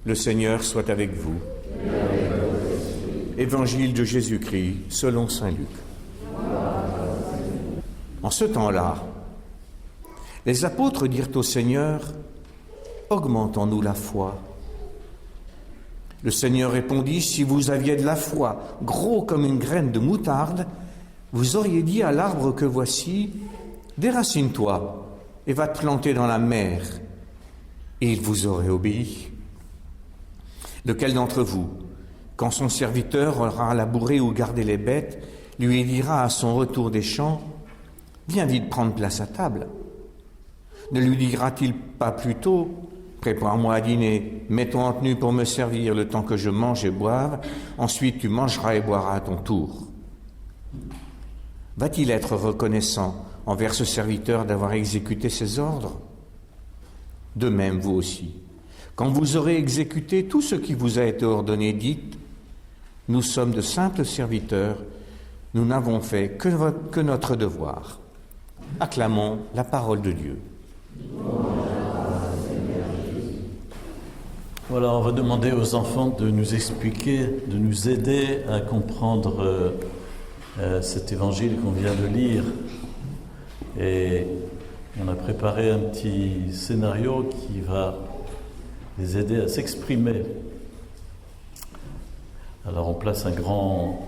Le Seigneur soit avec vous. Évangile de Jésus-Christ selon saint Luc. En ce temps-là, les apôtres dirent au Seigneur, « Augmente en nous la foi. » Le Seigneur répondit, « Si vous aviez de la foi, gros comme une graine de moutarde, vous auriez dit à l'arbre que voici, « Déracine-toi et va te planter dans la mer. » Et il vous aurait obéi. Lequel d'entre vous, quand son serviteur aura labouré ou gardé les bêtes, lui dira à son retour des champs, « Viens vite prendre place à table » Ne lui dira-t-il pas plutôt, « Prépare-moi à dîner, mets-toi en tenue pour me servir le temps que je mange et boive, ensuite tu mangeras et boiras à ton tour. » Va-t-il être reconnaissant envers ce serviteur d'avoir exécuté ses ordres? De même, vous aussi, quand vous aurez exécuté tout ce qui vous a été ordonné, dites, « Nous sommes de simples serviteurs, nous n'avons fait que notre devoir. » Acclamons la parole de Dieu. Voilà, on va demander aux enfants de nous expliquer, de nous aider à comprendre cet évangile qu'on vient de lire. Et on a préparé un petit scénario qui va les aider à s'exprimer. Alors on place un grand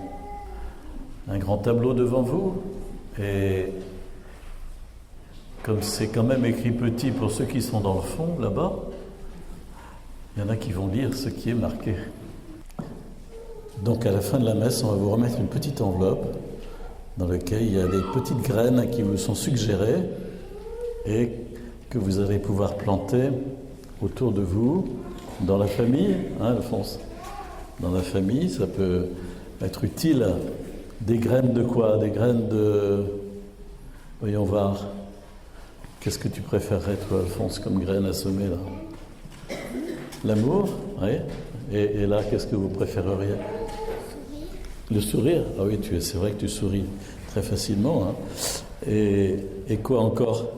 tableau devant vous, et comme c'est quand même écrit petit pour ceux qui sont dans le fond, là-bas, il y en a qui vont lire ce qui est marqué. Donc à la fin de la messe, on va vous remettre une petite enveloppe dans laquelle il y a des petites graines qui vous sont suggérées et que vous allez pouvoir planter autour de vous, dans la famille, Alphonse. Dans la famille, ça peut être utile. Des graines de quoi? Des graines de... Voyons voir. Qu'est-ce que tu préférerais, toi, Alphonse, comme graine à semer, là? L'amour, oui. Et là, qu'est-ce que vous préféreriez? Le sourire. Ah oui, c'est vrai que tu souris très facilement. Hein. Et quoi encore?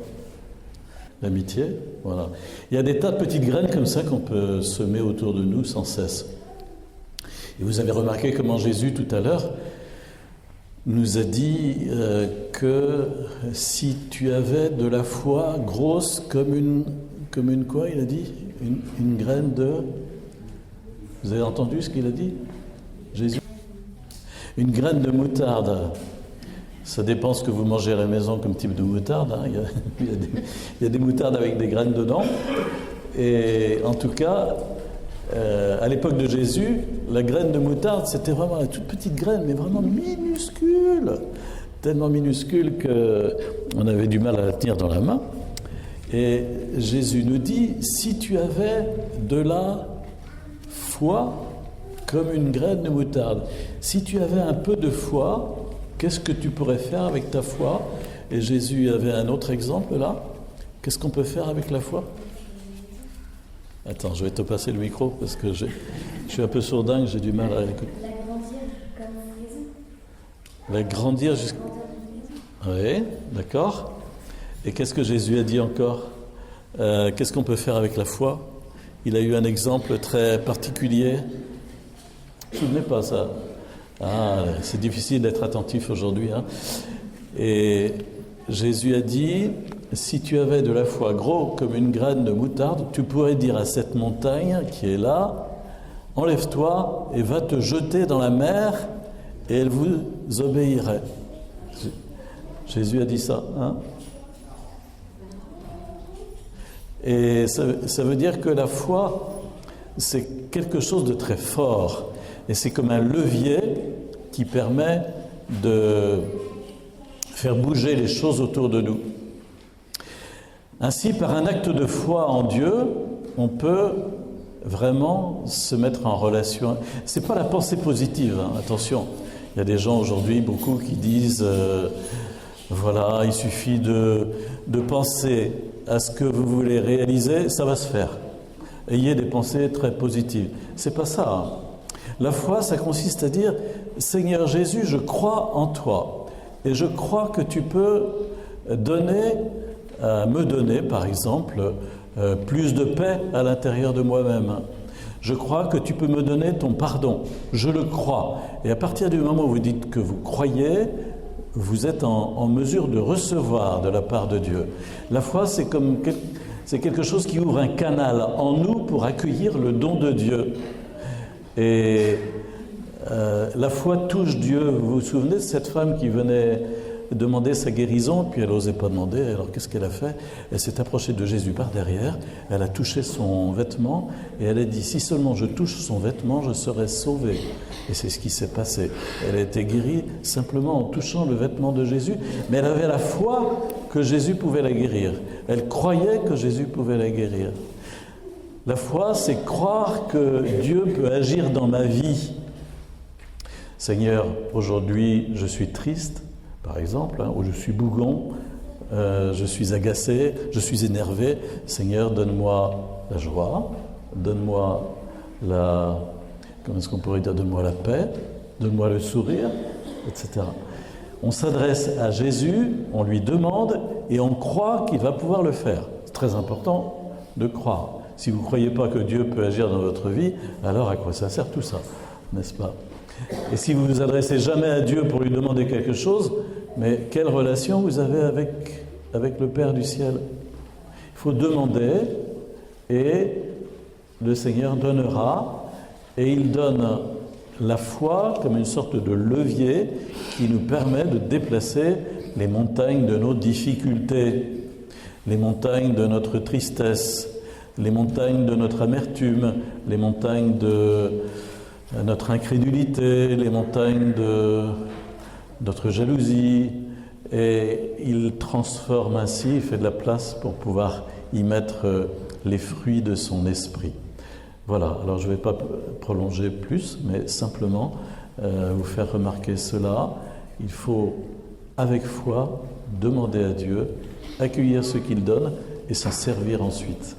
L'amitié, voilà. Il y a des tas de petites graines comme ça qu'on peut semer autour de nous sans cesse. Et vous avez remarqué comment Jésus, tout à l'heure, nous a dit que si tu avais de la foi grosse comme une quoi, il a dit? Une graine de... Vous avez entendu ce qu'il a dit, Jésus? Une graine de moutarde. Ça dépend ce que vous mangez à la maison comme type de moutarde. Hein. Il y a des moutardes avec des graines dedans. Et en tout cas, à l'époque de Jésus, la graine de moutarde, c'était vraiment la toute petite graine, mais vraiment minuscule. Tellement minuscule qu'on avait du mal à la tenir dans la main. Et Jésus nous dit, si tu avais de la foi comme une graine de moutarde, si tu avais un peu de foi, qu'est-ce que tu pourrais faire avec ta foi? Et Jésus avait un autre exemple là. Qu'est-ce qu'on peut faire avec la foi? Attends, je vais te passer le micro parce que je suis un peu sourdingue, j'ai du mal à écouter. L'agrandir comme maison. L'agrandir jusqu'à... Oui, d'accord. Et qu'est-ce que Jésus a dit encore? Qu'est-ce qu'on peut faire avec la foi? Il a eu un exemple très particulier. Vous ne vous souvenez pas ça? Ah, c'est difficile d'être attentif aujourd'hui. Hein. Et Jésus a dit, si tu avais de la foi gros comme une graine de moutarde, tu pourrais dire à cette montagne qui est là, enlève-toi et va te jeter dans la mer et elle vous obéirait. Jésus a dit ça. Hein. Et ça veut dire que la foi, c'est quelque chose de très fort. Et c'est comme un levier qui permet de faire bouger les choses autour de nous. Ainsi, par un acte de foi en Dieu, on peut vraiment se mettre en relation. C'est pas la pensée positive, hein, attention. Il y a des gens aujourd'hui, beaucoup, qui disent voilà, il suffit de penser à ce que vous voulez réaliser, ça va se faire. Ayez des pensées très positives. C'est pas ça. Hein. La foi, ça consiste à dire Seigneur Jésus, je crois en toi et je crois que tu peux me donner, par exemple, plus de paix à l'intérieur de moi-même. Je crois que tu peux me donner ton pardon. Je le crois. Et à partir du moment où vous dites que vous croyez, vous êtes en mesure de recevoir de la part de Dieu. La foi, c'est quelque chose qui ouvre un canal en nous pour accueillir le don de Dieu. Et la foi touche Dieu. Vous vous souvenez de cette femme qui venait demander sa guérison, puis elle n'osait pas demander, alors qu'est-ce qu'elle a fait? Elle s'est approchée de Jésus par derrière, elle a touché son vêtement, et elle a dit, si seulement je touche son vêtement, je serai sauvée. Et c'est ce qui s'est passé. Elle a été guérie simplement en touchant le vêtement de Jésus, mais elle avait la foi que Jésus pouvait la guérir. Elle croyait que Jésus pouvait la guérir. La foi, c'est croire que Dieu peut agir dans ma vie. Seigneur, aujourd'hui, je suis triste, par exemple, ou je suis bougon, je suis agacé, je suis énervé. Seigneur, donne-moi la joie, donne-moi comment est-ce qu'on pourrait dire, donne-moi la paix, donne-moi le sourire, etc. On s'adresse à Jésus, on lui demande et on croit qu'il va pouvoir le faire. C'est très important de croire. Si vous ne croyez pas que Dieu peut agir dans votre vie, alors à quoi ça sert tout ça, n'est-ce pas? Et si vous ne vous adressez jamais à Dieu pour lui demander quelque chose, mais quelle relation vous avez avec le Père du ciel? Il faut demander et le Seigneur donnera, et il donne la foi comme une sorte de levier qui nous permet de déplacer les montagnes de nos difficultés, les montagnes de notre tristesse, les montagnes de notre amertume, les montagnes de notre incrédulité, les montagnes de notre jalousie, et il transforme ainsi, il fait de la place pour pouvoir y mettre les fruits de son esprit. Voilà, alors je ne vais pas prolonger plus, mais simplement vous faire remarquer cela. Il faut, avec foi, demander à Dieu, accueillir ce qu'il donne et s'en servir ensuite.